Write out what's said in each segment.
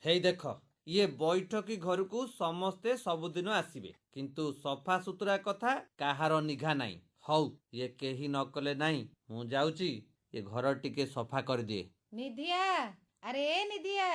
ହେଇ ଦେଖ ଇଏ ବୈଠକି ଘରକୁ ସମସ୍ତେ ସବୁଦିନ ଆସିବେ, କିନ୍ତୁ ସଫା ସୁତୁରା କଥା କାହାର ନିଘା ନାହିଁ। ହଉ, ଇଏ କେହି ନ କଲେ ନାହିଁ, ମୁଁ ଯାଉଛି ଏ ଘର ଟିକେ ସଫା କରିଦିଏ। ନିଧିଆ, ଆରେ ନିଧିଆ।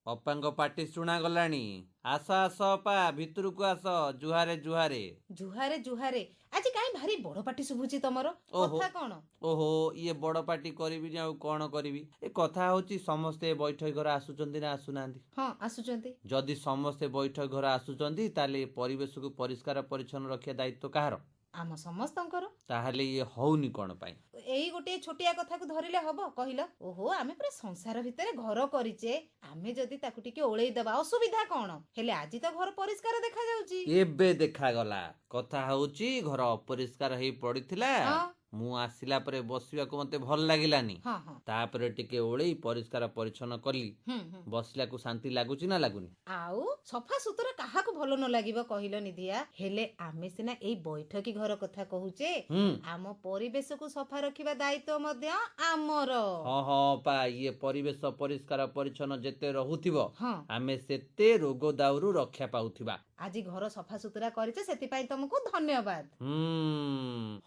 ଅପାଙ୍କ ପାଟି ଶୁଣାଗଲାଣି। ଆସ ଆସ ଅପା, ଭିତରକୁ ଆସ। ଜୁହାରେ ଜୁହାରେ। ଜୁହାରେ ଜୁହାରେ। ଆଜି କାହିଁ ଭାରି ବଡ ପାଟି ଶୁଭୁଛି ତମର? ଓହୋ କଥା କଣ? ଓହୋ, ଇଏ ବଡ ପାଟି କରିବିନି ଆଉ କଣ କରିବି। ଏ କଥା ହଉଛି ସମସ୍ତେ ବୈଠକ ଘର ଆସୁଛନ୍ତି ନା ଆସୁନାହାନ୍ତି? ହଁ, ଆସୁଛନ୍ତି। ଯଦି ସମସ୍ତେ ବୈଠକ ଘର ଆସୁଛନ୍ତି ତାହେଲେ ପରିବେଶକୁ ପରିଷ୍କାର ପରିଚ୍ଛନ୍ନ ରଖିବା ଦାୟିତ୍ୱ କାହାର? ଆମ ସମସ୍ତଙ୍କର। ତାହେଲେ ଇଏ ହଉନି କଣ ପାଇଁ? ଏଇ ଗୋଟିଏ ଛୋଟିଆ କଥାକୁ ଧରିଲେ ହବ କହିଲ? ଓହୋ, ଆମେ ପୁରା ସଂସାର ଭିତରେ ଘର କରିଛେ, ଆମେ ଯଦି ତାକୁ ଟିକେ ଓଳେଇ ଦେବା ଅସୁବିଧା କଣ? ହେଲେ ଆଜି ତ ଘର ପରିଷ୍କାର ଦେଖାଯାଉଛି। ଏବେ ଦେଖାଗଲା। କଥା ହଉଛି ଘର ଅପରିଷ୍କାର ହେଇ ପଡିଥିଲା, ହଁ ମୁଁ ଆସିଲା ପରେ ବସିବାକୁ ମତେ ଭଲ ଲାଗିଲାନି। ହଁ ହଁ। ତାପରେ ଟିକେ ଓଳେଇ ପରିଷ୍କାର ପରିଚ୍ଛନ୍ନ କଲି। ହୁଁ ହୁଁ। ବସିଲାକୁ ଶାନ୍ତି ଲାଗୁଛି ନା ଲାଗୁନି? ଆଉ ସଫା ସୁତୁରା କାହାକୁ ଭଲ ନ ଲାଗିବ କହିଲ ନିଧିଆ? ହେଲେ ଆମେ ସିନା ଏଇ ବୈଠକି ଘର କଥା କହୁଛେ, ହୁଁ। ଆମ ପରିବେଶକୁ ସଫା ରଖିବା ଦାୟିତ୍ୱ ମଧ୍ୟ ଆମର। ହଁ ହଁ ପା, ଇଏ ପରିବେଶ ପରିଷ୍କାର ପରିଚ୍ଛନ୍ନ ଯେତେ ରହୁଥିବ ହଁ। ଆମେ ସେତେ ରୋଗ ଦାଉରୁ ରକ୍ଷା ପାଉଥିବା। ଆଜି ଘର ସଫା ସୁତୁରା କରିଛେ, ସେଥିପାଇଁ ତମକୁ ଧନ୍ୟବାଦ।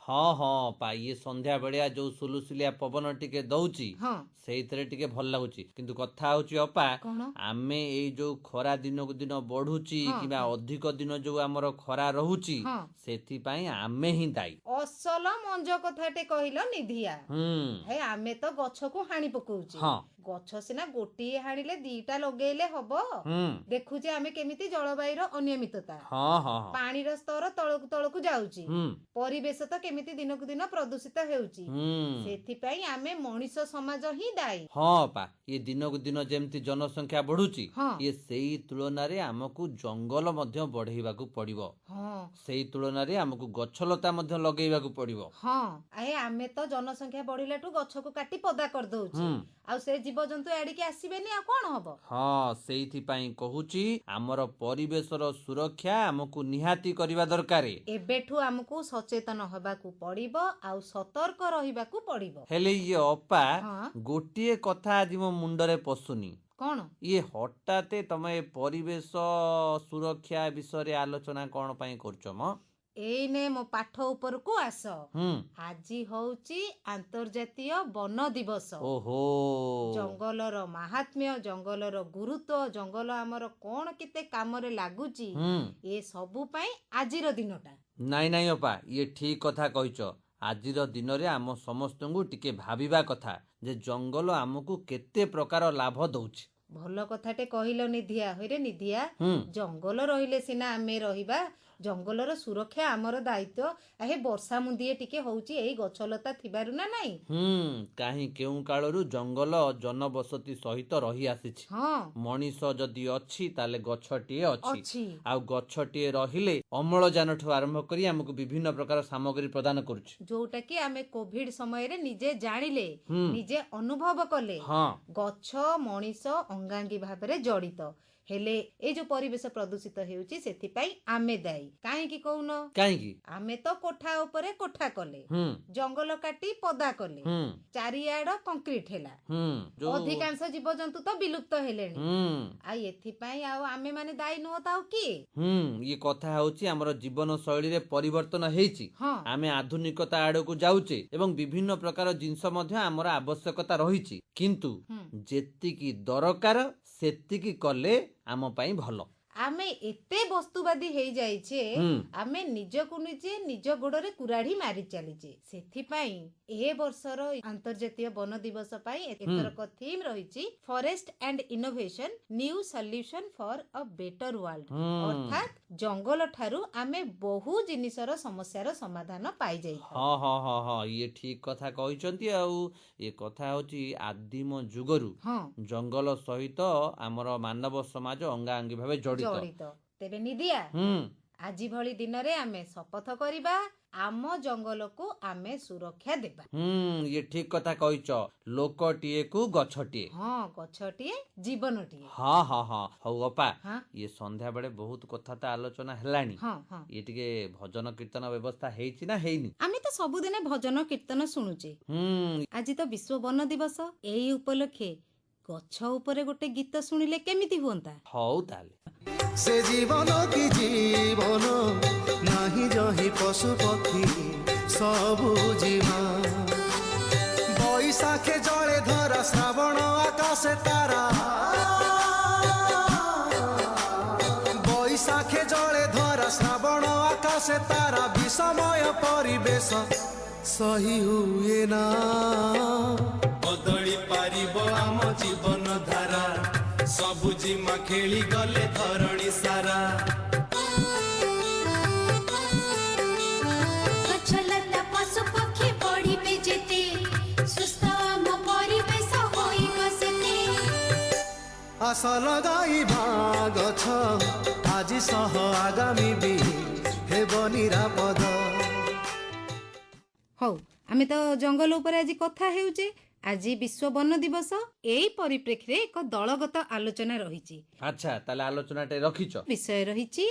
ହଁ ହଁ ପା, ଇଏ ସନ୍ଧ୍ୟା ବେଳିଆ ଯୋଉ ସୁଲୁସୁଲିଆ ପବନ ଟିକେ ଦଉଛି, ହଁ। ସେଇଥିରେ ଟିକେ ଭଲ ଲାଗୁଛି। କିନ୍ତୁ କଥା ହଉଛି ଅପା, କଣ? ଆମେ ଏଇ ଯୋଉ ଖରା ଦିନକୁ ଦିନ ବଢୁଛି ହଁ କିମ୍ବା ହଁ ଅଧିକ ଦିନ ଯୋଉ ଆମର ଖରା ରହୁଛି, ହଁ। ସେଥିପାଇଁ ଆମେ ହିଁ ଦାୟୀ। ଅସଲ ମଞ୍ଜ କଥାଟେ କହିଲ ନିଧିଆ। ହୁଁ। ହେ, ଆମେ ତ ଗଛକୁ ହାଣି ପକଉଛେ। ହଁ। ଗଛ ସିନା ଗୋଟିଏ ହାଣିଲେ ଦିଟା ଲଗେଇଲେ ହବ? ହୁଁ। ଦେଖୁଛେ ଆମେ କେମିତି ଜଳବାୟୁର ଅନିୟମିତତା, ହଁ ହଁ ହଁ। ପାଣିର ସ୍ତର ତଳକୁ ତଳକୁ ଯାଉଛି, ହୁଁ। ପରିବେଶ ତ କେମିତି ଦିନକୁ ଦିନ ପ୍ରଦୂଷିତ ହେଉଛି। ହୁଁ। ସେଥିପାଇଁ ଆମେ ମଣିଷ ସମାଜ ହିଁ ଦାୟୀ। ହଁ ପା, ଇଏ ଦିନକୁ ଦିନ ଯେମିତି ଜନସଂଖ୍ୟା ବଢୁଛି, ହଁ ଇଏ ସେଇ ତୁଳନାରେ ଆମକୁ ଜଙ୍ଗଲ ମଧ୍ୟ ବଢେଇବାକୁ ପଡିବ। ହଁ ସେଇ ତୁଳନାରେ ଆମକୁ ଗଛଲତା ମଧ୍ୟ ଲଗେଇବାକୁ ପଡିବ। ହଁ। ଆମେ ତ ଜନସଂଖ୍ୟା ବଢିଲାଠୁ ଗଛକୁ କାଟି ପଦା କରିଦଉଛେ। ହୁଁ। ଆଉ ସେ ଜୀବଜନ୍ତୁ ଏଡିକି ଆସିବେନି, ଆଉ କଣ ହବ? ହଁ, ସେଇଥିପାଇଁ କହୁଛି ଆମର ପରିବେଶର ସୁରକ୍ଷା ଆମକୁ ନିହାତି କରିବା ଦରକାର। ଏବେଠୁ ଆମକୁ ସଚେତନ ହେବାକୁ ପଡିବ, ଆଉ ସତର୍କ ରହିବାକୁ ପଡିବ। ହେଲେ ଇଏ ଅପା, ହଁ। ଗୋଟିଏ କଥା ଆଜି ମୋ ମୁଣ୍ଡରେ ପଶୁନି। କଣ? ଇଏ ହଠାତ୍ ତମେ ପରିବେଶ ସୁରକ୍ଷା ବିଷୟରେ ଆଲୋଚନା କଣ ପାଇଁ କରୁଛ ମ? ଏଇନେ ମୋ ପାଠ ଉପରକୁ ଆସ। ହୁଁ। ଆଜି ହଉଛି ଆନ୍ତର୍ଜାତୀୟ ବନ ଦିବସ। ଓହୋ। ଜଙ୍ଗଲର ମାହାତ୍ମ୍ୟ, ଜଙ୍ଗଲର ଗୁରୁତ୍ୱ, ଜଙ୍ଗଲ ଆମର କଣ କେତେ କାମରେ ଲାଗୁଛି, ହୁଁ। ଏ ସବୁ ପାଇଁ ଆଜିର ଦିନଟା। ନାଇଁ ନାଇଁ ଅପା, ଇଏ ଠିକ କଥା କହିଛ। ଆଜିର ଦିନରେ ଆମ ସମସ୍ତଙ୍କୁ ଟିକେ ଭାବିବା କଥା ଯେ ଜଙ୍ଗଲ ଆମକୁ କେତେ ପ୍ରକାର ଲାଭ ଦଉଛି। ଭଲ କଥାଟେ କହିଲ ନିଧିଆ। ହଇରେ ନିଧିଆ, ହୁଁ। ଜଙ୍ଗଲ ରହିଲେ ସିନା ଆମେ ରହିବା। ଜଙ୍ଗଲର ସୁରକ୍ଷା ଆମର ଦାୟିତ୍ୱ। ବର୍ଷା ମୁନ୍ଦିଏ ଟିକେ ହଉଛି ଏଇ ଗଛଲତା ଥିବାରୁ ନା ନାଇଁ? କାହିଁ କେଉଁ କାଳରୁ ଜଙ୍ଗଲ ଜନବସତି ସହିତ ରହି ଆସିଛି। ହଁ। ମଣିଷ ଯଦି ଅଛି ତାହେଲେ ଗଛଟିଏ ଅଛି। ଅଛି। ଆଉ ଗଛଟିଏ ରହିଲେ ଅମ୍ଳଜାନଠୁ ଆରମ୍ଭ କରି ଆମକୁ ବିଭିନ୍ନ ପ୍ରକାର ସାମଗ୍ରୀ ପ୍ରଦାନ କରୁଛି। ଯୋଉଟା କି ଆମେ କୋଭିଡ ସମୟରେ ନିଜେ ଜାଣିଲେ, ହୁଁ। ନିଜେ ଅନୁଭବ କଲେ। ହଁ। ଗଛ ମଣିଷ ଅଙ୍ଗାଙ୍ଗୀ ଭାବରେ ଜଡିତ। ହେଲେ ଏଇ ଯୋଉ ପରିବେଶ ପ୍ରଦୂଷିତ ହେଉଛି, ସେଥିପାଇଁ ଆମେ ଦାୟୀ। କାହିଁକି କହୁନ? କାହିଁକି? ଆମେ ତ କୋଠା ଉପରେ କୋଠା କଲେ, ହୁଁ। ଜଙ୍ଗଲ କାଟି ପଦା କଲେ, ହୁଁ। ଚାରିଆଡ କଂକ୍ରିଟ ହେଲା, ଯୋଉ ଅଧିକାଂଶ ଜୀବଜନ୍ତୁ ତ ବିଲୁପ୍ତ ହେଲେଣି। ହୁଁ। ଆଉ ଏଥିପାଇଁ ଆଉ ଆମେ ମାନେ ଦାୟୀ ନୁହଁ ତ ଆଉ କିଏ? ଇଏ କଥା ହଉଛି ଆମର ଜୀବନ ଶୈଳୀରେ ପରିବର୍ତ୍ତନ ହେଇଛି। ହଁ। ଆମେ ଆଧୁନିକତା ଆଡକୁ ଯାଉଛେ ଏବଂ ବିଭିନ୍ନ ପ୍ରକାର ଜିନିଷ ମଧ୍ୟ ଆମର ଆବଶ୍ୟକତା ରହିଛି, କିନ୍ତୁ ଯେତିକି ଦରକାର ସେତିକି କଲେ ଆମ ପାଇଁ ଭଲ। ଆମେ ଏତେ ବସ୍ତୁବାଦୀ ହେଇଯାଇଛେ, ଆମେ ନିଜକୁ ନିଜେ ନିଜ ଗୋଡରେ କୁରାଢି ମାରି ଚାଲିଛେ। ସେଥିପାଇଁ ଏ ବର୍ଷର ଆନ୍ତର୍ଜାତୀୟ ବନ ଦିବସ ପାଇଁ ଏଥରକ ଥିମ୍ ରହିଛି forest and innovation, new solution for a better world. ଅର୍ଥାତ୍ ଜଙ୍ଗଲ ଠାରୁ ଆମେ ବହୁ ଜିନିଷର ସମସ୍ୟାର ସମାଧାନ ପାଇଯାଇଥାଉ। ହଁ ହଁ ହଁ ହଁ, ଇଏ ଠିକ କଥା କହିଛନ୍ତି। ଆଉ ଏ କଥା ହଉଛି ଆଦିମ ଯୁଗରୁ ଜଙ୍ଗଲ ସହିତ ଆମର ମାନବ ସମାଜ ଅଙ୍ଗାଅଙ୍ଗୀ ଭାବେ ଜଡିତ। ତେବେ ନିଧିଆ, ଆଜି ଭଳି ଦିନରେ ଆମେ ଶପଥ କରିବା, ଆମ ଜଙ୍ଗଲକୁ ଆମେ ସୁରକ୍ଷା ଦେବା। ଇଏ ଠିକ କଥା କହିଛ। ଲୋକଟିଏକୁ ଗଛଟିଏ। ହଁ, ଗଛଟିଏ ଜୀବନଟିଏ। ହଁ ହଁ ହଁ। ହଉ ଅପା, ହଁ? ଇଏ ସନ୍ଧ୍ୟା ବେଳେ ବହୁତ କଥା ତ ଆଲୋଚନା ହେଲାଣି। ହଁ ହଁ। ଇଏ ଟିକେ ଭଜନ କୀର୍ତ୍ତନ ବ୍ୟବସ୍ଥା ହେଇଛି ନା ହେଇନି? ଆମେ ତ ସବୁଦିନେ ଭଜନ କୀର୍ତ୍ତନ ଶୁଣୁଛେ। ଆଜି ତ ବିଶ୍ଵ ବନ ଦିବସ। ଏଇ ଉପଲକ୍ଷେ ଗଛ ଉପରେ ଗୋଟେ ଗୀତ ଶୁଣିଲେ କେମିତି ହୁଅନ୍ତା? ହଉ ତାହେଲେ। ସେ ଜୀବନ କି ଜୀବନ ନାହିଁ ଜହି ପଶୁ ପକ୍ଷୀ ସବୁ ଜୀବ ବୈଶାଖେ ଜଳେ ଧରା ଶ୍ରାବଣ ଆକାଶେ ତାରା ବୈଶାଖେ ଜଳେ ଧରା ଶ୍ରାବଣ ଆକାଶେ ତାରା ବିଷମୟ ପରିବେଶ ସହି ହୁଏ ନା ବଦଳି ପାରିବ ଆମ ଜୀବନ ଧାରା ସବୁଜିମା ଖେଳି ଗଲେ ଧରଣୀ ସାରା ଗଛଲତା ପଶୁ ପକ୍ଷୀ ପଡ଼ିବେ ଯେତେ ସୁସ୍ଥ ଆମ ପରିବେଶ ହୋଇବ ସେତେ ଆସ ଲଗାଇବା ଗଛ ଆଜି ସହ ଆଗାମୀ ବି ହେବ ନିରାପଦ। ହଉ, ଆମେ ତ ଜଙ୍ଗଲ ଉପରେ ଆଜି କଥା ହେଉଛେ। ଆଜି ବିଶ୍ୱ ବନ ଦିବସ। ଏଇ ପରିପ୍ରେକ୍ଷୀରେ ଏକ ଦଳଗତ ଆଲୋଚନା ରହିଛି। ଆଚ୍ଛା, ତାହେଲେ ଆଲୋଚନାଟେ ରଖିଛ। ବିଷୟ ରହିଛି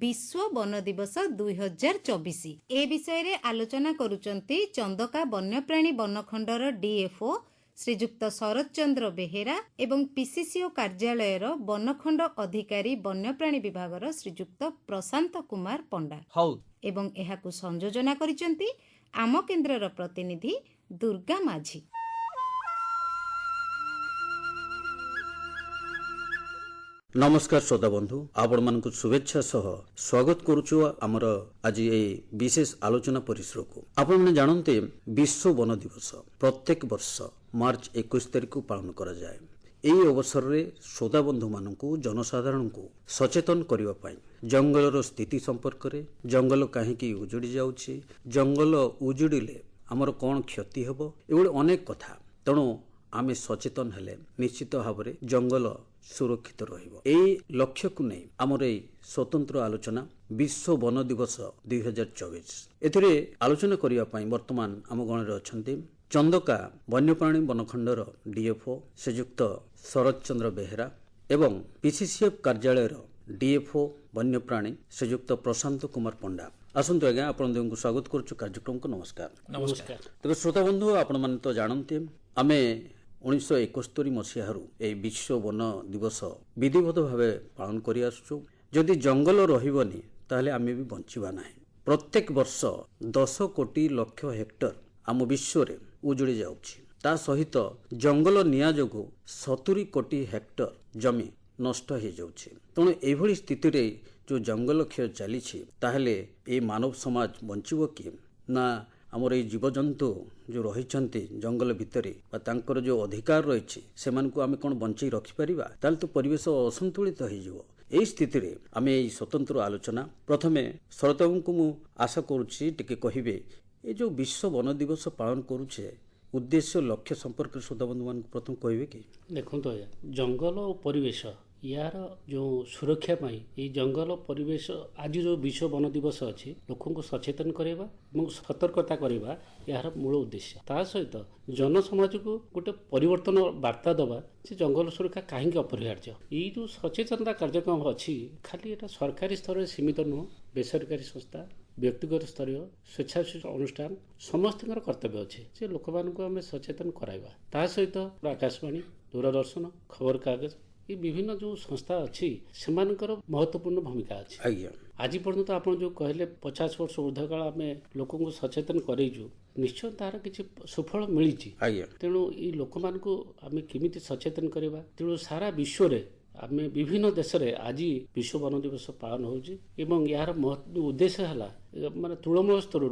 ବିଶ୍ୱ ବନ ଦିବସ 2024। ଏ ବିଷୟରେ ଆଲୋଚନା କରୁଛନ୍ତି ଚନ୍ଦକା ବନ୍ୟପ୍ରାଣୀ ବନଖଣ୍ଡର ଡିଏଫଓ ଶ୍ରୀଯୁକ୍ତ ଶରତ ଚନ୍ଦ୍ର ବେହେରା ଏବଂ ପିସିସିଓ କାର୍ଯ୍ୟାଳୟର ବନଖଣ୍ଡ ଅଧିକାରୀ ବନ୍ୟପ୍ରାଣୀ ବିଭାଗର ଶ୍ରୀଯୁକ୍ତ ପ୍ରଶାନ୍ତ କୁମାର ପଣ୍ଡା। ହଉ, ଏବଂ ଏହାକୁ ସଂଯୋଜନା କରିଛନ୍ତି ଆମ କେନ୍ଦ୍ରର ପ୍ରତିନିଧି ଦୁର୍ଗା ମାଝୀ। नमस्कार श्रोता बंधु आपण मानक शुभेच्छा सह स्वागत करुछु आमर आज ए विशेष आलोचना परिसर को। आपण माने जानते विश्व वन दिवस प्रत्येक वर्ष मार्च 21 तारिख को पालन करा जाए। एही अवसर रे श्रोता बंधु मानकु जनसाधारण को सचेतन करिवा पाई जंगलर स्थिति संपर्क रे जंगल काहेकि उजड़ी जाउछि जंगल उजड़िले हमर कोन क्षति हेबो एवढे अनेक कथा तणो आमे सचेतन हेले निश्चित भाव रे जंगल सुरक्षित रहिबो। एई लक्ष्य को नै हमर एई स्वतंत्र आलोचना विश्व वन दिवस 2024 एथिरे आलोचना करिवा पई वर्तमान आम गणरे अछंती चंदका वन्यप्राणी वनखंडर डीएफओ श्रीयुक्त शरत चंद्र बेहेरा एवं पीसीसीएफ कार्यालयर डीएफओ वन्यप्राणी श्रीयुक्त प्रशांत कुमार पंडा। आसंतु आज्ञा आपण देवଙ୍କୁ स्वागत करूछु कार्यक्रम को। नमस्कार। नमस्कार। तेबे श्रोता बंधु आपण माने तो जानते आमे 1971 मसीहारू ए विश्व वन दिवस विधिवत भाव पालन करि आसुछु। जदि जंगल रहिबनी ताहले आमे भी बंचिबा नाही। प्रत्येक वर्ष 10 कोटी लक्ष हेक्टर आम विश्व रे उजड़ी जाउछि। ता सहित जंगल निया जोगु 70 कोटी हेक्टर जमी नष्ट हो जाउछि। तेणु एभली स्थिति रे जो जंगल क्षय चली ताहले ए मानव समाज बंचिबो कि ना आमर ये जीवजंतु जो रही जंगल भितर तांकर जो अधिकार रही से आमे कौन बंचाई रखिपारिबा ताले तो परिवेश असंतुलित हो यही स्थिति रे आमे ये स्वतंत्र आलोचना प्रथमे शरतबाबू को मु आशा करुछि टिके कहिबे ए जो विश्व वन दिवस पालन करुछे उद्देश्य लक्ष्य संपर्क श्रोता बंधु मान प्रथम कहबे कि देखो जंगल और परिवेश यार जो सुरक्षा पाई ये जंगल परिवेश आज जो विश्व वन दिवस अच्छी लोक सचेतन करवा सतर्कता करवा यार मूल उद्देश्य ता सहित जन समाज को गोटे परिवर्तन वार्ता दबा से जंगल सुरक्षा कहीं अपरिहार्य। ये जो सचेतनता कार्यक्रम अच्छी खाली एटा सरकारी स्तर में सीमित नुह बेसरकारी संस्था व्यक्तिगत स्तरीय स्वेच्छासेवी अनुष्ठान समस्त कर्तव्य अच्छे से लोक मानक आम सचेतन कराइबा। ता सहित आकाशवाणी दूरदर्शन खबर कागज ये विभिन्न जो संस्था अच्छी से महत्वपूर्ण भूमिका अच्छी। आज पर्यंत आप जो कहले 50 वर्ष ऊर्ध्वकाल आम लोक सचेतन करेजु निश्चय तार किसी सुफल मिली। तेणु ये लोक मानक आम केमिति सचेतन करवा तेणु सारा विश्व रे आम विभिन्न देश रे आज विश्व वन दिवस पालन होउछि एवं यार उद्देश्य है माने तृणमूल स्तर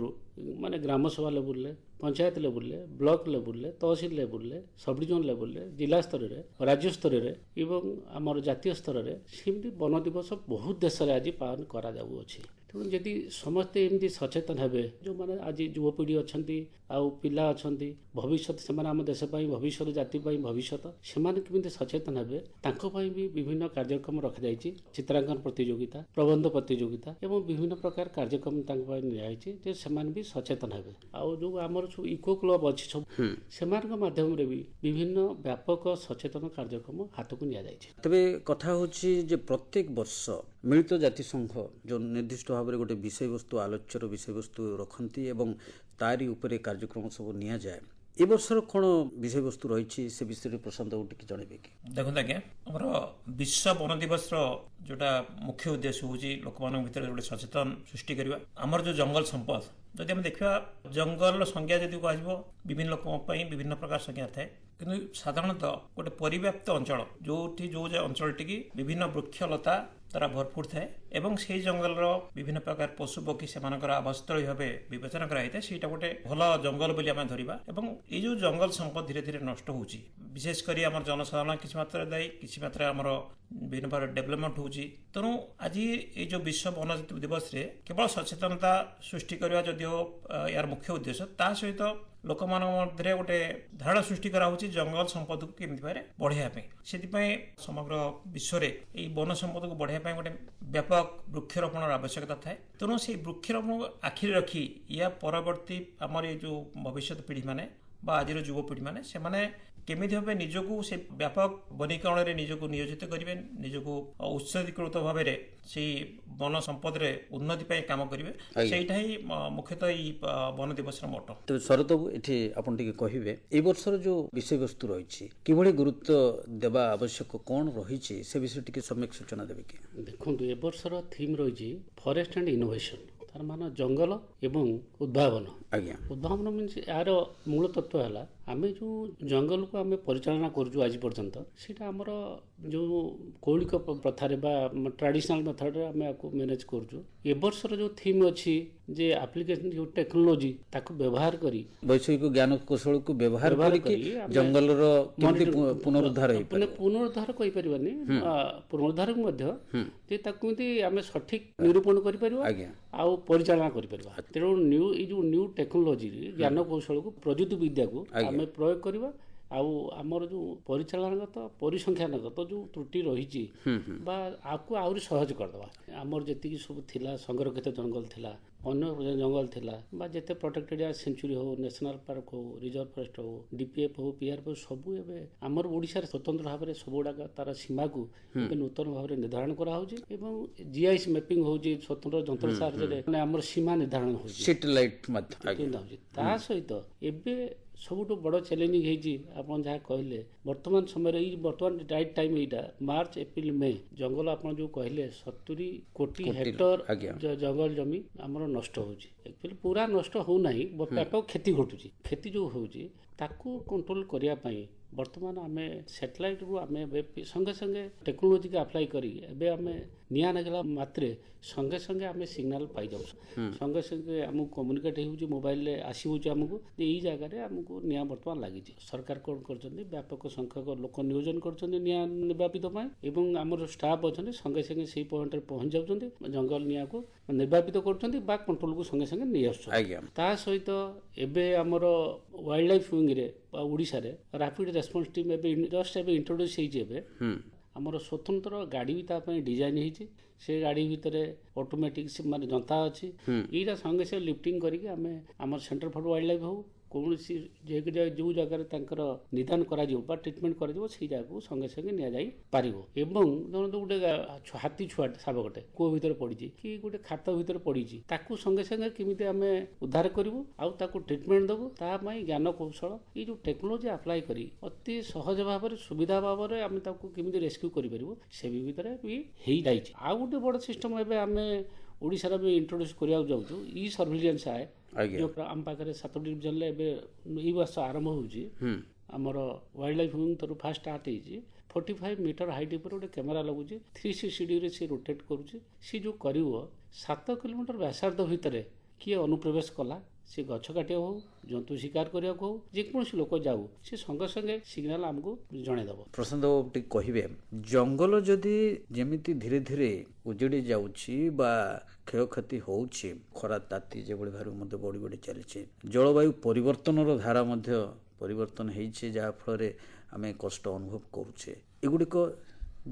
माने ग्राम सभा level panchayat level block level tehsil level sub division level जिला स्तर में राज्य स्तर में एवं आमर जातीय स्तर में सेमती वन दिवस बहुत देश में आज पालन करा जाउछि। तेणु जदि समस्ते एमती सचेतन हेबे जो माने आज युवपीढ़ी अच्छी आउ पिला अच्छी भविष्य से आम देश भविष्य जाति भविष्य से केमी सचेतन हेबे तांको पई भी विभिन्न कार्यक्रम रखा जाइछि। चित्रांकन प्रतियोगिता प्रबंध प्रतियोगिता एवं विभिन्न प्रकार कार्यक्रम नियाइछि जे सेमान भी सचेतन हेबे। आउ जो आमर सब इको क्लब अच्छी सब सेमान माध्यम रे भी विभिन्न व्यापक सचेतन कार्यक्रम हाथ को निया जाइछि। तबे कथा होछि जे प्रत्येक वर्ष मिलित जाति संघ जो निर्दिष्ट भाव में गोटे विषय वस्तु आलोच्यर विषय वस्तु रखती एवं तारी उपरे कार्यक्रम सब निया जाए ए वर्षर कौन विषय वस्तु रही से विषय प्रशांत बाबू टिके जनइबे कि देखते आज्ञा आमर विश्व वन दिवस जोटा मुख्य उद्देश्य हूँ लोक भर गोटे सचेतन सृष्टि करवा आमर जो जंगल संपद जदि आम देखा जंगल संज्ञा जदि कह विभिन्न लोक विभिन्न प्रकार संज्ञा थाए कि साधारणतः गोटे परिव्याप्त अंचल जो अंचल टी विभिन्न वृक्षलता द्वारा भरपूर थाए एवं से जंगल विभिन्न प्रकार पशु पक्षी से आवासस्थल भाव विवेचना कराई से गोटे भल जंगल बोली आम धरवा एवं ये जो जंगल संपद धीरे धीरे नष्ट होची विशेषकर आम जनसाधारण किसी मात्रा दायी किसी मात्रा आमर विभिन्न प्रकार डेभलपमेंट होची तेणु आज ये जो विश्व वन दिवस रे केवल सचेतनता सृष्टि करवा जदिओ यार मुख्य उद्देश्य ता सहित लोक मध्य गोटे धारणा सृष्टि कराऊँच जंगल संपद को केमी भाव बढ़ाई से समग्र विश्व में वन संपद को बढ़ाई गोटे व्यापक वृक्षरोपण आवश्यकता थाए तेणु से वृक्षरोपण आखिरी रखी या परवर्ती आमर ये जो भविष्य पीढ़ी मैंने आज युवपीढ़ी मैंने से केमी भाव निजको से व्यापक वनीकरण में निजको नियोजित करेंगे निजको उत्सर्गीकृत भाव से वन संपद उन्नति काम करेंगे से ही मुख्यतः वन दिवस मोटो। तो शरद बाबू ये आपन टिके कहिबे ए वर्षर जो विषय वस्तु रही किभली गुरुत्व देवा आवश्यक कौन रही से विषय टिके सम्यक सूचना देबे कि देखो ए वर्षर थीम रही फॉरेस्ट एंड इनोवेशन तार मान जंगल एवं उद्भावन आज्ञा उद्भावन मीन्स यार मूल तत्व है आम जो जंगल को आम परिचालना करूँ आज पर्यंत सीटा आमर जो कौलिक प्रथारे ट्रेडिशनल मेथड आम आपको मैनेज करूँ ए वर्षर जो थीम अच्छी जे एप्लिकेशन जो टेक्नोलोजी ताको व्यवहार करी वैषयिक ज्ञान कौशल को व्यवहार करके जंगल पुनरुद्धार पुनरुद्धार कहि परिबानी पुनरुद्धार मध्य ताकू आम सठिक निरूपण करि परिबा आ परिचालना करि परिबा तेणु न्यू ये जो न्यू टेक्नोलोजी ज्ञान कौशल को प्रयुक्ति विद्या को आम प्रयोग करवा आमर जो परिचालनागत परिसंख्यानगत जो त्रुटि रही आपको आहरी सहज करदे आमर जी सब थिला संरक्षित जंगल थिला अन्य जंगल थिला जिते प्रोटेक्टेड एरिया सेंचुरी हो नेशनल पार्क हो रिजर्व फॉरेस्ट हो डीपीएफ हो पीआरएफ हो सबू एवं आमर ओडिशा स्वतंत्र भाव में सबुड़ाक तार सीमा को नूतन भाव में निर्धारण कराऊँ जीआईएस मैपिंग हो स्वतंत्र जंत्र साहाय्य आमर सीमा निर्धारण हो सैटेलाइट ता सहित एवं सबुठ बड़ चैलेंजिंग है जहाँ कहले वर्तमान समय वर्तमान राइट टाइम यहाँ मार्च एप्रिल मे जंगल आप जो कहले 70 कोटी हेक्टर जंगल जमी आमर नष्ट होची पूरा नष्ट होना व्यापक क्षति घटुची क्षति जो होची ताकू कंट्रोल करने वर्तमान आम सैटेलाइट रू आम संगे संगे टेक्नोलोजी के अप्लाई करी एबे आम निया नगला मात्रे संगे संगे आम सिग्नाल पाई जाऊ संगे संगे आमको कम्युनिकेट हो मोबाइल आसो आमको यही जगह आमको निया वर्तमान लगी सरकार कौन कर व्यापक संख्यक लोक नियोजन कर निया निर्वापित एवं आमर स्टाफ अच्छा संगे संगे से पॉइंट पहुंच जाऊँ जंगल निया को निर्वापित कर कंट्रोल को संगे संगे नहीं आस सहित एवं आमर वाइल्ड लाइफ विंग रे ओडिशा रे रैपिड रेस्पॉन्स टीम एवं जस्ट एवं इंट्रोड्यूस होइए आमर स्वतंत्र गाड़ी भी डिजाइन होती से गाड़ी भितर ऑटोमेटिक माने जनता अच्छी यहाँ संगे संगे लिफ्टिंग करके आम सेंटर फॉर वाइल्ड लाइफ हो कौन जो जगह निदान कर ट्रिटमेंट कर जगह को संगे संगे नि पार एवं गोटे हाथी छुआ शावकटे कूह भितर पड़ी कि गोटे खात भितर पड़ी ताकू संगे संगे केमी आम उद्धार करूँ आउ ट्रिटमेंट देवु तापाई ज्ञान कौशल ये जो टेक्नोलोजी अप्लाई करी अति सहज भाव सुविधा भाव में आम केमी रेस्क्यू करूँ से भितर भी हो जाए आउ गोटे बड़ सिस्टम एवं आम ओडिशा भी इंट्रोड्यूस करा जाऊँ ई सर्विलांस आए जो आम पाखे 7 डिविजन ये वर्ष आरंभ होमर वाइल्ड लाइफ विंग तरफ फास्ट स्टार्ट होती 45 मीटर हाइट पर गोटे कैमेरा लगुच 360 डिग्री से रोटेट करुच्ची सी जो कर 7 किलोमीटर व्यासार्ध भितर किए अनुप्रवेश कला सी गछ काटिया हो जंतु शिकार करने हो जेकोसी लोक जाऊ सी संगे संगे सिग्नाल आमको जनईदेव। प्रशांत बाबू टी कहे जंगल जदि जमीती धीरे धीरे उजड़ी जाऊँगी क्षय क्षति होउछि खरा ताती जो भाव बढ़ी बढ़ी चली जलवायु परिवर्तन धारा परिवर्तन होइछे जहा फल आम कष्ट अनुभव करुचे एगुड़िक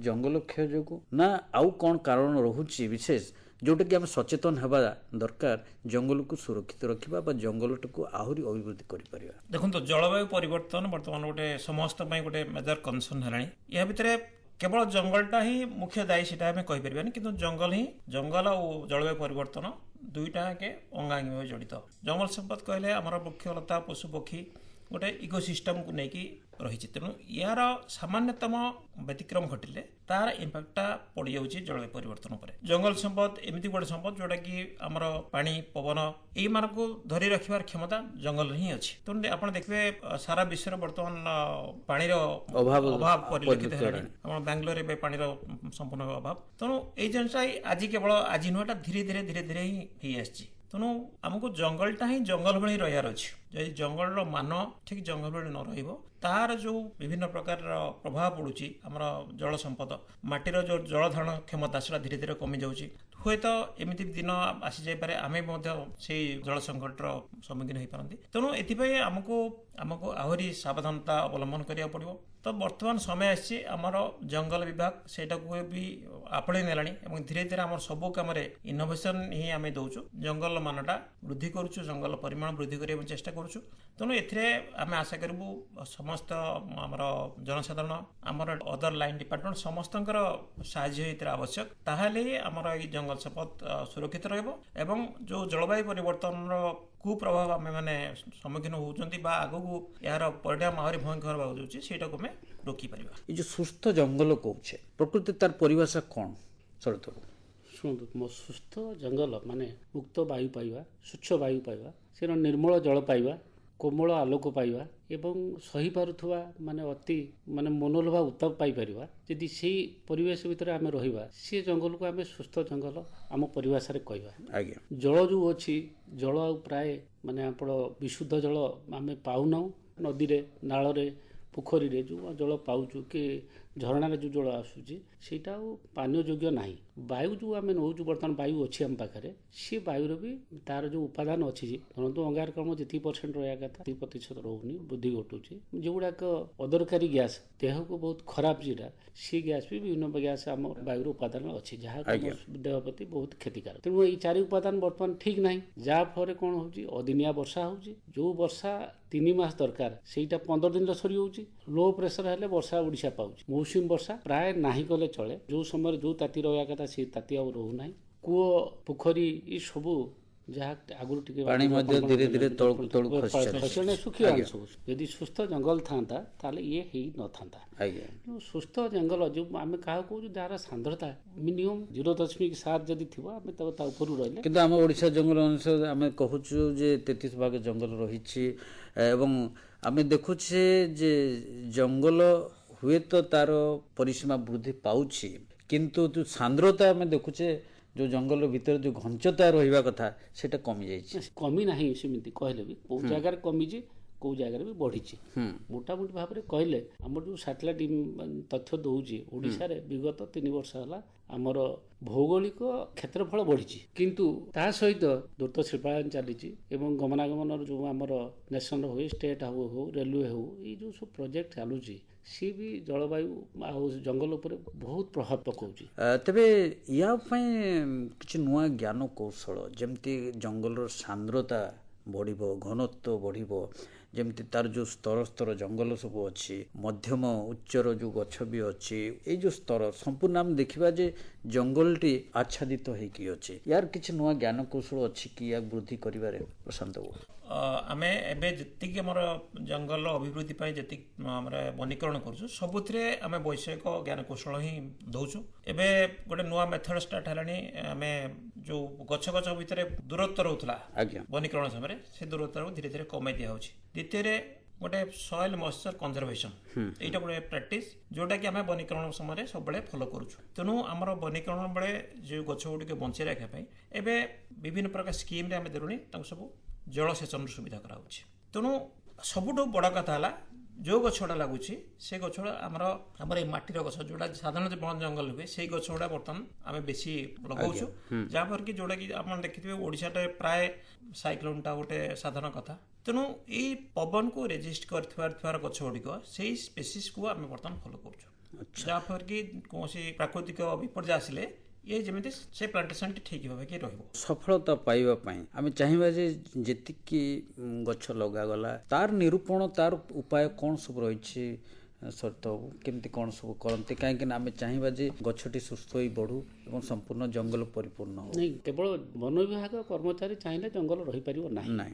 जंगल क्षय जो ना आउ कौन कारण रोचे विशेष जोटा कि आम सचेतन होगा दरकार जंगल को सुरक्षित रखा जंगल को आहरी अभिवृद्धि कर देखो जलवायु परिवर्तन बर्तमान गोटे समस्त गोटे मेजर कनसर्न है या भितर केवल जंगलटा ही मुख्य दायी से कहीपर कि जंगल और जलवायु परिवर्तन दुईटा के अंगांगी भाव जड़ित जंगल संपद कहले आमर वृक्षलता पशु पक्षी गोटे इकोसिस्टम को लेकिन रही तेणु यार सामान्यतम व्यतिक्रम घटिले तार इम्पैक्टा पड़ जाऊँगी जलवायु परिवर्तन पर। जंगल संपद एमती गोटे संपद जोटा कि आमर पानी पवन यही मानक धरी रखिबार क्षमता जंगल ही अच्छी। तेणु आप देखिए सारा विश्व बर्तमान पानी अभाव परिलक्षित है। बांग्लोर पानी संपूर्ण अभाव तेणु ये जिनसा आज केवल आज नुहटा धीरे धीरे धीरे धीरे ही आसी। तेणु आमको जंगलटा ही जंगल भली रहार अच्छी। जदि जंगल मान ठीक जंगल भली न रहिबो तार जो विभिन्न प्रकार प्रभाव पड़ुची आमर जल संपद माटीर जो जल धारण क्षमता से धीरे धीरे कमी जाऊँगी। हुए तो एमती दिन आसी जापे आम से जल संकटर सम्मुखीन हो पारती। तेणु ये आमको आहरी सावधानता अवलंबन करा पड़ो। तो बर्तमान समय आसी आमर जंगल विभाग सेटा को भी आपणे नेलानी एवं धीरे धीरे आम सबू कम इनोवेशन ही आम दौचु। जंगल मानटा वृद्धि करुचु, जंगल परिमाण वृद्धि करने चेष्टा करुचु। तेणु एम आशा करूँ समस्त आमर जनसाधारण आमर अदर लाइन डिपार्टमेंट समस्त साहाय्य आवश्यक। ताहले आमर ये जंगल संपद सुरक्षित रहिबो एवं जो जलवायु परिवर्तन कुप्रभाव आम मैंने सम्मुखीन होती आगू यार परिणाम आहरी भयंकर होगा रोकी पार। ये जो सुस्थ जंगल कौचे प्रकृति तार परिभाषा कौन शरद बाबू? शुणु मो सुस्थ जंगल माने मुक्त वायु पाइबा, स्वच्छ वायु पाइबा, से निर्मल जल पाइबा, कोमल आलोक पाइबा एवं सही पारुथुवा माने अति माने मनोलोभा उत्ताप पाई परिबा। यदि से परिवेश भितर आम रहिबा से जंगल को आम सुस्थ जंगल आम परिभाषा कहवा। आज्ञा जल जो अच्छी जल प्राय माने आपण विशुद्ध जल आम पाऊना नदी रे नाल रे पोखरी रे जो जल पाऊचु कि झरणार जो जल आसूची सेटा पानीय योग्य नाही। वायु जो आम नौ बर्तमान वायु अच्छी आम पाखे सी वायु भी तार जो उपादान अच्छी धरतु अंगारकाम्ल जी % रहा कथा 30% रोनी वृद्धि घटुची। जो गुड़ाक अदरकारी गैस देह को बहुत खराब जीटा सी गैस भी विभिन्न गैस आम वायु उपादान अच्छी जहाँ देह प्रति बहुत क्षतिकारक। तेणु ये 4 उपादान बर्तमान ठीक ना जहाँफल कौन हो अदिनिया वर्षा हो जो वर्षा 3 मास दरकार सेटा 15 दिन सरी होची। लो प्रेशर हेले वर्षा ओडिशा पाउची। मौसुमी वर्षा प्राय नाही कले चले। जो समय जो ताती रहा कथा से ताती आ रोना कूओ पोखरी ये सबू जहाँ आगुरी टिके पानी मध्य धीरे धीरे तळकु तळकु खसने सुखी सब। यदि सुस्थ जंगल थांता ताले ये ही न थांता। आज्ञा सुस्थ जंगल जो आम क्या कहूँ जार सांद्रता मिनिमम 0.7 जदि थी आम ऊपर रही किंतु आम ओडिशा जंगल अनुसार आम कहूँ जे 33 भाग जंगल रही एवं आम देखुचे जे जंगल हुए तो तार परिसीमा वृद्धि पाउछि किंतु जो सांद्रता आम देखुचे जो जंगल भीतर जो घंचता रहा कथा सेटा कमी जाइए। कमी ना सेमती कहले भी कौ जगार कमीची कौ जगार भी बढ़ी मोटामोटी भाव में कहले आम जो सैटेलाइट तथ्य दौर ओडिशा रे विगत 3 वर्ष है आमर भौगोलिक क्षेत्रफल बढ़ी किंतु ता सहित द्रुत शिल्पायन चली एवं गमनागमन जो आमर नेशनल हो स्टेट हो रेलवे हो ये जो सब प्रोजेक्ट चलुची सी भी जलवायु आ जंगल उपर बहुत प्रभाव पकाउची। तेबे या किसी नुआ ज्ञान कौशल जमती जंगल सांद्रता बढ़िबो घनत्व बढ़िबो जमती तार जो स्तर स्तर जंगल सब अच्छी मध्यम उच्चर जो गछ भी अच्छी ये जो स्तर संपूर्ण आम देखा जे जंगलटी आच्छादित होइकी अच्छी यार किसी नुआ ज्ञान कौशल अच्छी कि या वृद्धि करिवारे प्रशांत बाबू? आमे एबे जतिक हमर जंगल अभिवृद्धि पाई जतिक हमर वनीकरण करछु सबुथरे आमे वैषयिक ज्ञान कौशल ही दउछु। एबे गोटे नुआ मेथड स्टार्ट हलानी आमे जो गछ गछ भितरे दूरत्व रहउतला वनीकरण समय से दूरत्व धीरे धीरे कमाई दिया होछि। द्वितीय रे गोटे सॉइल मॉइस्चर कंजर्वेशन एटा गोटे प्रैक्टिस जोटा कि आमे वनीकरण समय सब बेले फॉलो करूछु। तेनु हमर वनीकरण बेले जो गछ गुडी बंचे रखा पाई एबे विभिन्न प्रकार स्कीम रे आमे देरुनी ताको सब जलसेचन सुविधा कराउछि। तेणु सबुठु बड़ कथा है जो गछड़ा लगुच से गछड़ा आमर ये माटीर गछ जोड़ा साधारण बन जंगल हुए से गछड़ा बर्तमान आम बेसी लगाऊँ जहाँफल कि जोड़ा कि आप देखिए ओडिशा प्राय साइक्लोनटा गोटे साधारण कथा। तेणु ये पवन को रेजिस्ट कर गछ गुड़िक से स्पेसीस को आम बर्तमान फॉलो कर जहाँफल कि कौन प्राकृतिक विपर्य आसिले ये जमी से प्लांटेशन ठीक भाव कि सफलता पाइबा आम चाहिए जे जेतिकी गछ लगागला तार निरूपण तार उपाय कौन सब रही शर्त केमती कौन सब करते कहीं आम चाहिए जे गछटी सुस्थ ही बढ़ू और संपूर्ण जंगल परिपूर्ण हो। नहीं केवल वन विभाग कर्मचारी चाहिए जंगल रही पार ना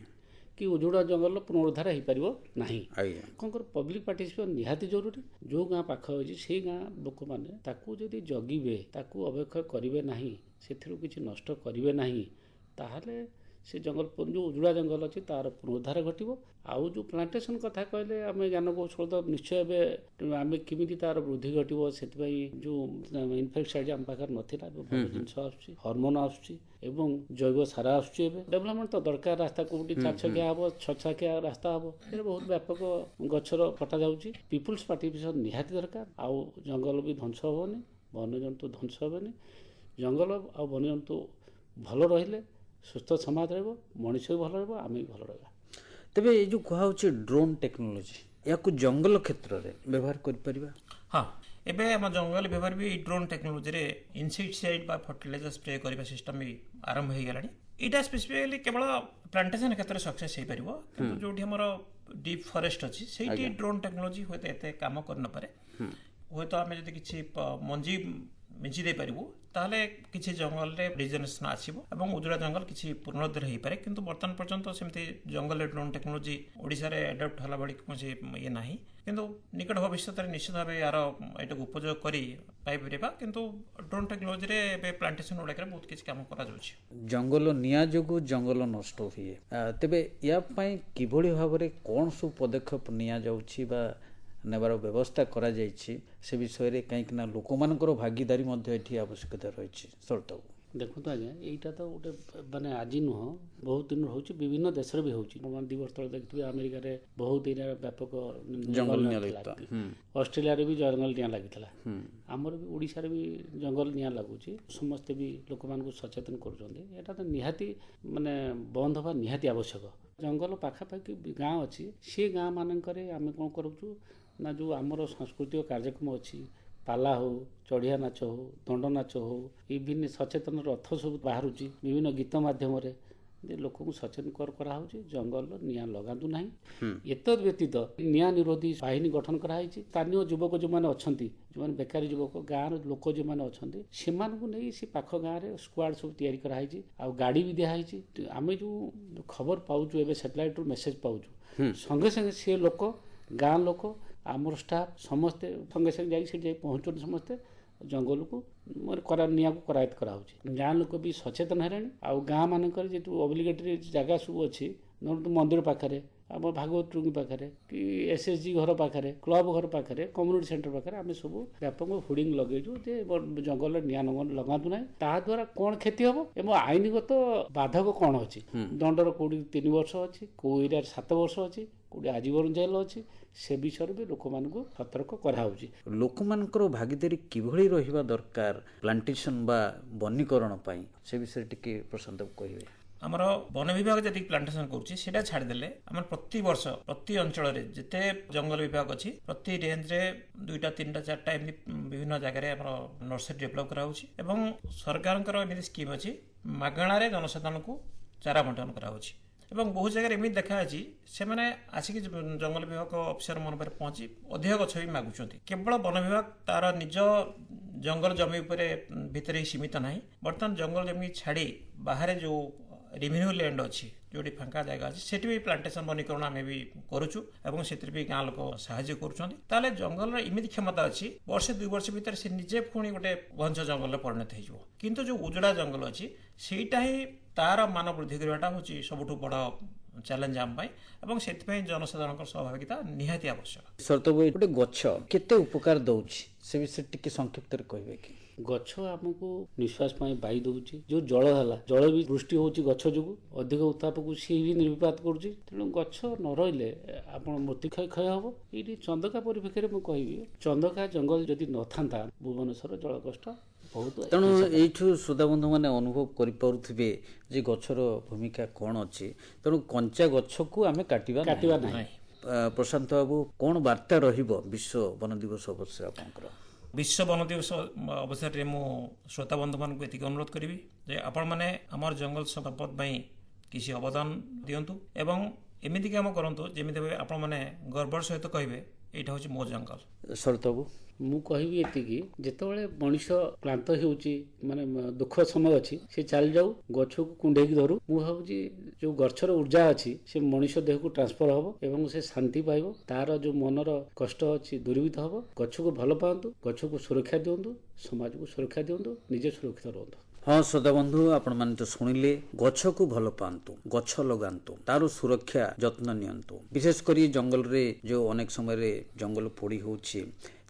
କି ଉଜୁଡ଼ା ଜଙ୍ଗଲର ପୁନରୁଦ୍ଧାର ହେଇପାରିବ ନାହିଁ। ଆଜ୍ଞା କ'ଣ କର ପବ୍ଲିକ୍ ପାର୍ଟିସିପେସନ୍ ନିହାତି ଜରୁରୀ। ଯେଉଁ ଗାଁ ପାଖ ଅଛି ସେଇ ଗାଁ ଲୋକମାନେ ତାକୁ ଯଦି ଜଗିବେ, ତାକୁ ଅବକ୍ଷୟ କରିବେ ନାହିଁ, ସେଥିରୁ କିଛି ନଷ୍ଟ କରିବେ ନାହିଁ, ତାହେଲେ ସେ ଜଙ୍ଗଲ ଯେଉଁ ଉଜୁଡ଼ା ଜଙ୍ଗଲ ଅଛି ତାର ପୁନରୁଦ୍ଧାର ଘଟିବ। ଆଉ ଯେଉଁ ପ୍ଲାଣ୍ଟେସନ୍ କଥା କହିଲେ ଆମେ ଜ୍ଞାନକୌଶଳ ତ ନିଶ୍ଚୟ ଏବେ ଆମେ କେମିତି ତାର ବୃଦ୍ଧି ଘଟିବ, ସେଥିପାଇଁ ଯେଉଁ ଇନଫେକ୍ସାଇଡ୍ ଆମ ପାଖରେ ନଥିଲା, ଏବେ ଭଲ ଜିନିଷ ଆସୁଛି, ହରମୋନ୍ ଆସୁଛି ଏବଂ ଜୈବ ସାର ଆସୁଛି। ଏବେ ଡେଭଲପମେଣ୍ଟ ତ ଦରକାର, ରାସ୍ତା କୋଉଠି 4 ଛକିଆ ହେବ, 6 ଛକିଆ ରାସ୍ତା ହେବ, ଏଥିରେ ବହୁତ ବ୍ୟାପକ ଗଛର କଟାଯାଉଛି। ପିପୁଲ୍ସ ପାର୍ଟିସିପେସନ୍ ନିହାତି ଦରକାର। ଆଉ ଜଙ୍ଗଲ ବି ଧ୍ୱଂସ ହେବନି, ବନ୍ୟଜନ୍ତୁ ଧ୍ୱଂସ ହେବେନି। ଜଙ୍ଗଲ ଆଉ ବନ୍ୟଜନ୍ତୁ ଭଲ ରହିଲେ ସୁସ୍ଥ ସମାଜ ରହିବ, ମଣିଷ ବି ଭଲ ରହିବ, ଆମେ ବି ଭଲ ରହିବା। ତେବେ ଏଇ ଯେଉଁ କୁହାହେଉଛି ଡ୍ରୋନ୍ ଟେକ୍ନୋଲୋଜି, ଏହାକୁ ଜଙ୍ଗଲ କ୍ଷେତ୍ରରେ ବ୍ୟବହାର କରିପାରିବା? ହଁ, ଏବେ ଆମ ଜଙ୍ଗଲ ବ୍ୟବହାର ବି ଡ୍ରୋନ୍ ଟେକ୍ନୋଲୋଜିରେ ଇନସେକ୍ଟିସାଇଡ୍ ବା ଫର୍ଟିଲାଇଜର ସ୍ପ୍ରେ କରିବା ସିଷ୍ଟମ୍ ବି ଆରମ୍ଭ ହୋଇଗଲାଣି। ଏଇଟା ସ୍ପେସିଫିକାଲି କେବଳ ପ୍ଲାଣ୍ଟେସନ୍ କ୍ଷେତ୍ରରେ ସକ୍ସେସ୍ ହେଇପାରିବ, କିନ୍ତୁ ଯେଉଁଠି ଆମର ଡିପ୍ ଫରେଷ୍ଟ ଅଛି ସେଇଠି ଡ୍ରୋନ୍ ଟେକ୍ନୋଲୋଜି ହୁଏତ ଏତେ କାମ କରିନପାରେ। ହୁଏତ ଆମେ ଯଦି କିଛି ମଞ୍ଜି ବିଞ୍ଚି ଦେଇପାରିବୁ ତାହେଲେ କିଛି ଜଙ୍ଗଲରେ ରିଜେନେରେସନ୍ ଆସିବ ଏବଂ ଉଜୁଡ଼ା ଜଙ୍ଗଲ କିଛି ପୁନରୁଦ୍ଧାର ହେଇପାରେ। କିନ୍ତୁ ବର୍ତ୍ତମାନ ପର୍ଯ୍ୟନ୍ତ ସେମିତି ଜଙ୍ଗଲରେ ଡ୍ରୋନ୍ ଟେକ୍ନୋଲୋଜି ଓଡ଼ିଶାରେ ଆଡପ୍ଟ ହେଲା ଭଳି କୌଣସି ଇଏ ନାହିଁ। କିନ୍ତୁ ନିକଟ ଭବିଷ୍ୟତରେ ନିଶ୍ଚିତ ଭାବେ ଏହାର ଏଇଟାକୁ ଉପଯୋଗ କରି ପାଇପାରିବା। କିନ୍ତୁ ଡ୍ରୋନ୍ ଟେକ୍ନୋଲୋଜିରେ ଏବେ ପ୍ଲାଣ୍ଟେସନ୍ ଗୁଡ଼ାକରେ ବହୁତ କିଛି କାମ କରାଯାଉଛି। ଜଙ୍ଗଲ ନିଆଁ ଯୋଗୁଁ ଜଙ୍ଗଲ ନଷ୍ଟ ହୁଏ, ତେବେ ୟା ପାଇଁ କିଭଳି ଭାବରେ କ'ଣ ସବୁ ପଦକ୍ଷେପ ନିଆଯାଉଛି ବା ନେବାର ବ୍ୟବସ୍ଥା କରାଯାଇଛି ସେ ବିଷୟରେ, କାହିଁକିନା ଲୋକମାନଙ୍କର ଭାଗିଦାରୀ ମଧ୍ୟ ଏଠି ଆବଶ୍ୟକତା ରହିଛି। ଶରତବାବୁ ଦେଖନ୍ତୁ ଆଜ୍ଞା, ଏଇଟା ତ ଗୋଟେ ମାନେ ଆଜି ନୁହଁ, ବହୁତ ଦିନ ହେଉଛି, ବିଭିନ୍ନ ଦେଶରେ ବି ହେଉଛି। 2 ବର୍ଷ ତଳେ ଦେଖିଥିବେ ଆମେରିକାରେ ବହୁତ ଏରିଆରେ ବ୍ୟାପକ ଜଙ୍ଗଲ ନିଆଁ ଲାଗିଥିଲା, ଅଷ୍ଟ୍ରେଲିଆରେ ବି ଜଙ୍ଗଲ ନିଆଁ ଲାଗିଥିଲା, ଆମର ବି ଓଡ଼ିଶାରେ ବି ଜଙ୍ଗଲ ନିଆଁ ଲାଗୁଛି। ସମସ୍ତେ ବି ଲୋକମାନଙ୍କୁ ସଚେତନ କରୁଛନ୍ତି। ଏଇଟା ତ ନିହାତି ମାନେ ବନ୍ଦ ହେବା ନିହାତି ଆବଶ୍ୟକ। ଜଙ୍ଗଲ ପାଖାପାଖି ଗାଁ ଅଛି, ସେ ଗାଁ ମାନଙ୍କରେ ଆମେ କ'ଣ କରୁଛୁ ନା ଯେଉଁ ଆମର ସାଂସ୍କୃତିକ କାର୍ଯ୍ୟକ୍ରମ ଅଛି, ପାଲା ହଉ, ଚଢ଼ିଆ ନାଚ ହଉ, ଦଣ୍ଡ ନାଚ ହଉ, ବିଭିନ୍ନ ସଚେତନ ରଥ ସବୁ ବାହାରୁଛି ବିଭିନ୍ନ ଗୀତ ମାଧ୍ୟମରେ, ଲୋକଙ୍କୁ ସଚେତନ କରାହେଉଛି ଜଙ୍ଗଲର ନିଆଁ ଲଗାନ୍ତୁ ନାହିଁ। ଏତଦ୍ ବ୍ୟତୀତ ନିଆଁ ନିରୋଧୀ ବାହିନୀ ଗଠନ କରାଯାଇଛି। ସ୍ଥାନୀୟ ଯୁବକ ଯେଉଁମାନେ ଅଛନ୍ତି, ଯେଉଁମାନେ ବେକାରୀ ଯୁବକ, ଗାଁର ଲୋକ ଯେଉଁମାନେ ଅଛନ୍ତି, ସେମାନଙ୍କୁ ନେଇ ସେ ପାଖ ଗାଁରେ ସ୍କ୍ୱାଡ୍ ସବୁ ତିଆରି କରାହେଇଛି। ଆଉ ଗାଡ଼ି ବି ଦିଆହେଇଛି। ଆମେ ଯେଉଁ ଖବର ପାଉଛୁ ଏବେ ସେଟେଲାଇଟ୍ରୁ ମେସେଜ ପାଉଛୁ, ସଙ୍ଗେ ସଙ୍ଗେ ସେ ଲୋକ, ଗାଁ ଲୋକ, ଆମର ଷ୍ଟାଫ୍ ସମସ୍ତେ ସଙ୍ଗେ ସଙ୍ଗେ ଯାଇକି ସେଠି ଯାଇ ପହଞ୍ଚୁଛନ୍ତି। ସମସ୍ତେ ଜଙ୍ଗଲକୁ ନିଆଁକୁ କରାୟତ୍ତ କରାହେଉଛି। ଗାଁ ଲୋକ ବି ସଚେତନ ହେଲେଣି। ଆଉ ଗାଁ ମାନଙ୍କରେ ଯେହେତୁ ଅବ୍ଲିଗେଟରୀ ଜାଗା ସବୁ ଅଛି, ମନ୍ଦିର ପାଖରେ, ଆମ ଭାଗବତ ଟୁଙ୍ଗି ପାଖରେ, କି SSG ଘର ପାଖରେ, କ୍ଲବ ଘର ପାଖରେ, କମ୍ୟୁନିଟି ସେଣ୍ଟର ପାଖରେ ଆମେ ସବୁ ବ୍ୟାପକ ହୋର୍ଡିଂ ଲଗେଇଛୁ ଯେ ଜଙ୍ଗଲରେ ନିଆଁ ଲଗାନ୍ତୁ ନାହିଁ। ତାହା ଦ୍ୱାରା କ'ଣ କ୍ଷତି ହେବ ଏବଂ ଆଇନଗତ ବାଧକ କ'ଣ ଅଛି। ଦଣ୍ଡର କୋଉଠି 3 ବର୍ଷ ଅଛି, କୋଉ ଏରିଆରେ 7 ବର୍ଷ ଅଛି, କୋଉଠି ଆଜୀବନ ଜେଲ୍ ଅଛି। ସେ ବିଷୟରେ ବି ଲୋକମାନଙ୍କୁ ସତର୍କ କରାହେଉଛି। ଲୋକମାନଙ୍କର ଭାଗିଦାରୀ କିଭଳି ରହିବା ଦରକାର ପ୍ଲାଣ୍ଟେସନ୍ ବା ବନୀକରଣ ପାଇଁ, ସେ ବିଷୟରେ ଟିକେ ପ୍ରଶାନ୍ତ କହିବେ। ଆମର ବନ ବିଭାଗ ଯେତିକି ପ୍ଲାଣ୍ଟେସନ୍ କରୁଛି ସେଇଟା ଛାଡ଼ିଦେଲେ ଆମର ପ୍ରତି ବର୍ଷ ପ୍ରତି ଅଞ୍ଚଳରେ ଯେତେ ଜଙ୍ଗଲ ବିଭାଗ ଅଛି ପ୍ରତି ରେଞ୍ଜରେ 2ଟା 3ଟା 4ଟା ଏମିତି ବିଭିନ୍ନ ଜାଗାରେ ଆମର ନର୍ସରୀ ଡେଭଲପ୍ କରାହେଉଛି। ଏବଂ ସରକାରଙ୍କର ଏମିତି ସ୍କିମ୍ ଅଛି, ମାଗଣାରେ ଜନସାଧାରଣଙ୍କୁ ଚାରା ବଣ୍ଟନ କରାହେଉଛି। ଏବଂ ବହୁ ଜାଗାରେ ଏମିତି ଦେଖାଯାଇଛି ସେମାନେ ଆସିକି ଜଙ୍ଗଲ ବିଭାଗ ଅଫିସର ମାନଙ୍କ ପାଖରେ ପହଞ୍ଚି ଅଧିକ ଗଛ ବି ମାଗୁଛନ୍ତି। କେବଳ ବନ ବିଭାଗ ତାର ନିଜ ଜଙ୍ଗଲ ଜମି ଉପରେ ଭିତରେ ସୀମିତ ନାହିଁ, ବର୍ତ୍ତମାନ ଜଙ୍ଗଲ ଜମି ଛାଡ଼ି ବାହାରେ ଯେଉଁ ରେଭିନ୍ୟୁ ଲ୍ୟାଣ୍ଡ ଅଛି, ଯେଉଁଠି ଫାଙ୍କା ଜାଗା ଅଛି, ସେଠି ବି ପ୍ଲାଣ୍ଟେସନ୍ ବନୀକରଣ ଆମେ ବି କରୁଛୁ ଏବଂ ସେଥିରେ ବି ଗାଁ ଲୋକ ସାହାଯ୍ୟ କରୁଛନ୍ତି। ତାହେଲେ ଜଙ୍ଗଲର ଏମିତି କ୍ଷମତା ଅଛି, ବର୍ଷେ 2 ବର୍ଷ ଭିତରେ ସେ ନିଜେ ପୁଣି ଗୋଟେ ଘଞ୍ଚ ଜଙ୍ଗଲରେ ପରିଣତ ହେଇଯିବ। କିନ୍ତୁ ଯେଉଁ ଉଜୁଡ଼ା ଜଙ୍ଗଲ ଅଛି ସେଇଟା ହିଁ ତାର ମାନ ବୃଦ୍ଧି କରିବାଟା ହେଉଛି ସବୁଠୁ ବଡ଼ ଚ୍ୟାଲେଞ୍ଜ ଆମ ପାଇଁ ଏବଂ ସେଥିପାଇଁ ଜନସାଧାରଣଙ୍କର ସହଭାଗିତା ନିହାତି ଆବଶ୍ୟକ। ଶରତବାବୁ, ଗୋଟେ ଗଛ କେତେ ଉପକାର ଦଉଛି ସେ ବିଷୟରେ ଟିକେ ସଂକ୍ଷିପ୍ତରେ କହିବେ କି? ଗଛ ଆମକୁ ନିଶ୍ୱାସ ପାଇଁ ବାୟୁ ଦେଉଛି। ଯେଉଁ ଜଳ ହେଲା, ଜଳ ବି ବୃଷ୍ଟି ହେଉଛି ଗଛ ଯୋଗୁଁ, ଅଧିକ ଉତ୍ତାପକୁ ସିଏ ବି ନିର୍ବିପାତ କରୁଛି। ତେଣୁ ଗଛ ନ ରହିଲେ ଆପଣ ମୃତ୍ତିକା କ୍ଷୟ ହେବ। ଏଇଠି ଚନ୍ଦକା ପରିପ୍ରେକ୍ଷୀରେ ମୁଁ କହିବି, ଚନ୍ଦକା ଜଙ୍ଗଲ ଯଦି ନଥାନ୍ତା ଭୁବନେଶ୍ୱର ଜଳ କଷ୍ଟ ବହୁତ। ତେଣୁ ଏଇଠୁ ଶ୍ରୋତାବନ୍ଧୁମାନେ ଅନୁଭବ କରିପାରୁଥିବେ ଯେ ଗଛର ଭୂମିକା କ'ଣ ଅଛି। ତେଣୁ କଞ୍ଚା ଗଛକୁ ଆମେ କାଟିବା ନାହିଁ। ପ୍ରଶାନ୍ତ ବାବୁ, କ'ଣ ବାର୍ତ୍ତା ରହିବ ବିଶ୍ୱ ବନ ଦିବସ ଅବସରରେ ଆପଣଙ୍କର? ବିଶ୍ୱ ବନ ଦିବସ ଅବସରରେ ମୁଁ ଶ୍ରୋତାବନ୍ଧୁମାନଙ୍କୁ ଏତିକି ଅନୁରୋଧ କରିବି ଯେ ଆପଣମାନେ ଆମର ଜଙ୍ଗଲ ସମ୍ପଦ ପାଇଁ କିଛି ଅବଦାନ ଦିଅନ୍ତୁ ଏବଂ ଏମିତି କାମ କରନ୍ତୁ ଯେମିତି ଆପଣମାନେ ଗର୍ବର ସହିତ କହିବେ ଏଇଟା ହେଉଛି ମୋ ଜଙ୍ଗଲ। ଶରତ ବାବୁ ମୁଁ କହିବି ଏତିକି, ଯେତେବେଳେ ମଣିଷ କ୍ଳାନ୍ତ ହେଉଛି, ମାନେ ଦୁଃଖ ସମୟ ଅଛି, ସେ ଚାଲି ଯାଉ ଗଛକୁ କୁଣ୍ଡେଇକି ଧରୁ। ମୁଁ ଭାବୁଛି ଯୋଉ ଗଛର ଉର୍ଜା ଅଛି ସେ ମଣିଷ ଦେହକୁ ଟ୍ରାନ୍ସଫର ହବ ଏବଂ ସେ ଶାନ୍ତି ପାଇବ, ତାର ଯୋଉ ମନର କଷ୍ଟ ଅଛି ଦୂରୀଭୂତ ହବ। ଗଛକୁ ଭଲ ପାଆନ୍ତୁ, ଗଛକୁ ସୁରକ୍ଷା ଦିଅନ୍ତୁ, ସମାଜକୁ ସୁରକ୍ଷା ଦିଅନ୍ତୁ, ନିଜେ ସୁରକ୍ଷିତ ରୁହନ୍ତୁ। ହଁ ଶ୍ରୋତା ବନ୍ଧୁ, ଆପଣମାନେ ତ ଶୁଣିଲେ, ଗଛକୁ ଭଲ ପାଆନ୍ତୁ, ଗଛ ଲଗାନ୍ତୁ, ତାର ସୁରକ୍ଷା ଯତ୍ନ ନିଅନ୍ତୁ। ବିଶେଷ କରି ଜଙ୍ଗଲରେ ଯେଉଁ ଅନେକ ସମୟରେ ଜଙ୍ଗଲ ପୋଡ଼ି ହେଉଛି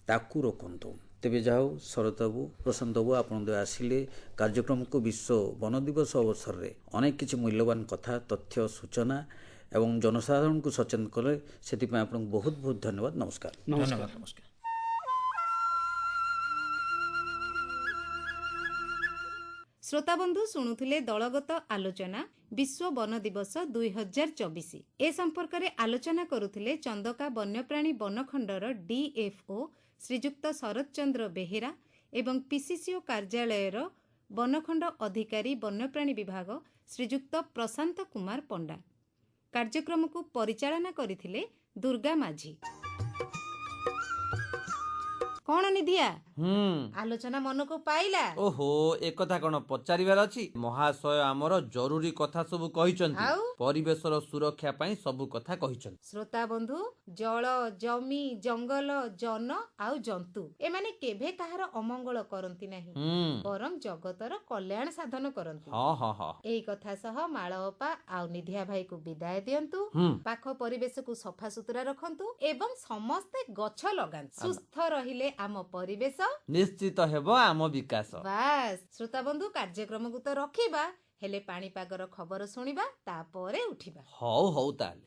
ତାକୁ ରୋକନ୍ତୁ। ତେବେ ଯାଉ ଶରତ ବାବୁ, ପ୍ରଶାନ୍ତ ବାବୁ, ଆପଣ ଆସିଲେ କାର୍ଯ୍ୟକ୍ରମକୁ ବିଶ୍ୱ ବନ ଦିବସ ଅବସରରେ ଅନେକ କିଛି ମୂଲ୍ୟବାନ କଥା, ତଥ୍ୟ, ସୂଚନା ଏବଂ ଜନସାଧାରଣଙ୍କୁ ସଚେତନ କଲେ, ସେଥିପାଇଁ ଆପଣଙ୍କୁ ବହୁତ ବହୁତ ଧନ୍ୟବାଦ। ନମସ୍କାର। ଧନ୍ୟବାଦ, ନମସ୍କାର। ଶ୍ରୋତାବନ୍ଧୁ ଶୁଣୁଥିଲେ ଦଳଗତ ଆଲୋଚନା ବିଶ୍ୱ ବନ ଦିବସ 2024। ଏ ସମ୍ପର୍କରେ ଆଲୋଚନା କରୁଥିଲେ ଚନ୍ଦକା ବନ୍ୟପ୍ରାଣୀ ବନଖଣ୍ଡର DFO ଶ୍ରୀଯୁକ୍ତ ଶରତ ଚନ୍ଦ୍ର ବେହେରା ଏବଂ PCCO କାର୍ଯ୍ୟାଳୟର ବନଖଣ୍ଡ ଅଧିକାରୀ ବନ୍ୟପ୍ରାଣୀ ବିଭାଗ ଶ୍ରୀଯୁକ୍ତ ପ୍ରଶାନ୍ତ କୁମାର ପଣ୍ଡା। କାର୍ଯ୍ୟକ୍ରମକୁ ପରିଚାଳନା କରିଥିଲେ ଦୁର୍ଗା ମାଝୀ। କଣ ନିଧିଆ, ଆଲୋଚନା ମନକୁ ପାଇଲା? ଓହୋ, ଏକଥା କଣ ପଚାରିବାର ଅଛି? ମହାଶୟ ଆମର ଜରୁରୀ କଥା ସବୁ କହିଛନ୍ତି, ଆଉ? ପରିବେଶର ସୁରକ୍ଷା ପାଇଁ ସବୁ କଥା କହିଛନ୍ତି। ଶ୍ରୋତା ବନ୍ଧୁ, ଜଳ, ଜମି, ଜଙ୍ଗଲ, ଜନ ଆଉ ଜନ୍ତୁ ଏମାନେ କେବେ କାହାର ଅମଙ୍ଗଳ କରନ୍ତି ନାହିଁ, ବରଂ ଜଗତର କଲ୍ୟାଣ ସାଧନ କରନ୍ତି। ହଁ। ଏଇ କଥା ସହ ମାଳଅପା ଆଉ ନିଧିଆ ଭାଇକୁ ବିଦାୟ ଦିଅନ୍ତୁ। ପାଖ ପରିବେଶକୁ ସଫାସୁତୁରା ରଖନ୍ତୁ ଏବଂ ସମସ୍ତେ ଗଛ ଲଗାନ୍ତୁ। ସୁସ୍ଥ ରହିଲେ ଆମ ପରିବେଶ ନିଶ୍ଚିତ ହେବ ଆମ ବିକାଶ। ବାସ୍ ଶ୍ରୋତା ବନ୍ଧୁ, କାର୍ଯ୍ୟକ୍ରମକୁ ତ ରଖିବା, ହେଲେ ପାଣିପାଗର ଖବର ଶୁଣିବା, ତାପରେ ଉଠିବା। ହଉ ତାହେଲେ।